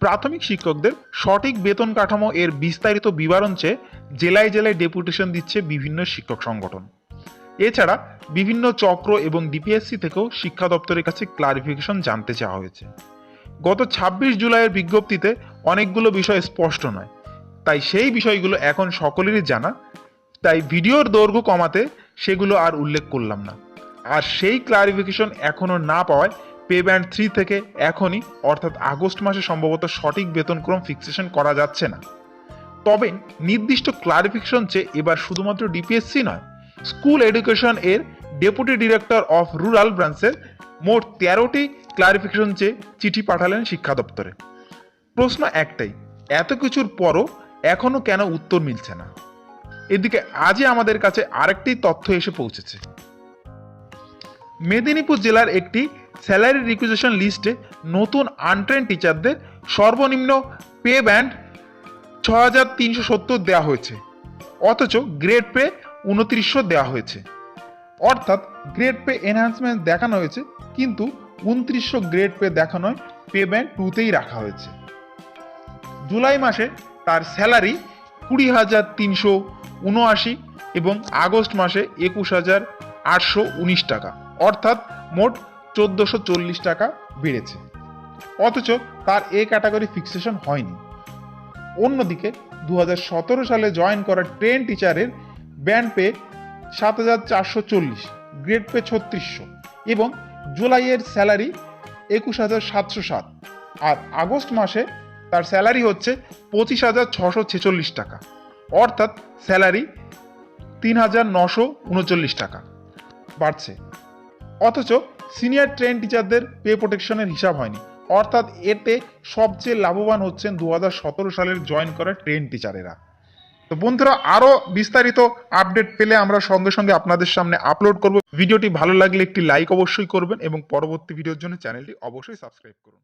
প্রাথমিক শিক্ষকদের সঠিক বেতন কাঠামো এর বিস্তারিত বিবরণ চেয়ে জেলায় জেলায় ডেপুটেশন দিচ্ছে বিভিন্ন শিক্ষক সংগঠন। এছাড়া বিভিন্ন চক্র এবং ডিপিএসসি থেকেও শিক্ষা দপ্তরের কাছে ক্লারিফিকেশন জানতে চাওয়া হয়েছে। গত 26 জুলাইয়ের বিজ্ঞপ্তিতে অনেকগুলো বিষয় স্পষ্ট নয়, তাই সেই বিষয়গুলো এখন সকলেরই জানা, তাই ভিডিওর দৈর্ঘ্য কমাতে সেগুলো আর উল্লেখ করলাম না। আর সেই ক্লারিফিকেশন এখনো না পাওয়ায় পে ব্যান্ড 3 থেকে এখনই অর্থাৎ আগস্ট মাসে সম্ভবত সঠিক বেতনক্রম ফিক্সেশন করা যাচ্ছে না। তবে নির্দিষ্ট ক্লারিফিকেশন চেয়ে এবার শুধুমাত্র ডিপিএসসি নয়, স্কুল এডুকেশন এর ডেপুটি ডিরেক্টর অফ রুরাল ব্রাঞ্চের মোট 13টি ক্লারিফিকেশন চেয়ে চিঠি পাঠালেন শিক্ষা দপ্তরে। প্রশ্ন একটাই, এত কিছুর পরও এখনো কেন উত্তর মিলছে না? এদিকে আজই আমাদের কাছে আরেকটি তথ্য এসে পৌঁছেছে। মেদিনীপুর জেলার একটি স্যালারি রিকুইজিশন লিস্টে নতুন আনট্রেন্ড টিচারদের সর্বনিম্ন পে ব্যান্ড 6370 দেওয়া হয়েছে, অথচ গ্রেড পে 2900 দেওয়া হয়েছে। অর্থাৎ গ্রেড পে এনহ্যান্সমেন্ট দেখানো হয়েছে, কিন্তু 2900 গ্রেড পে দেখানো হয় পে ব্যান্ড 2তেই রাখা হয়েছে। জুলাই মাসে তার স্যালারি 20,379 এবং আগস্ট মাসে 21,819 টাকা, অর্থাৎ মোট 1440 টাকা বেড়েছে, অথচ তার এ ক্যাটাগরি ফিক্সেশন হয়নি। অন্যদিকে 2017 সালে জয়েন করা ট্রেন টিচারের ব্যান্ড পে 7,440, গ্রেড পে 3600 এবং জুলাইয়ের স্যালারি 21,707, আর আগস্ট মাসে তার স্যালারি হচ্ছে 25,646 টাকা, অর্থাৎ স্যালারি 3,939 টাকা বাড়ছে। অথচ সিনিয়র ট্রেন টিচারদের পে প্রোটেকশনের হিসাব হয়নি, অর্থাৎ এতে সবচেয়ে লাভবান হচ্ছেন 2017 সালের জয়েন করা ট্রেন টিচারেরা। তো বন্ধুরা, আরও বিস্তারিত আপডেট পেলে আমরা সঙ্গে সঙ্গে আপনাদের সামনে আপলোড করব। ভিডিওটি ভালো লাগলে একটি লাইক অবশ্যই করবেন এবং পরবর্তী ভিডিওর জন্য চ্যানেলটি অবশ্যই সাবস্ক্রাইব করুন।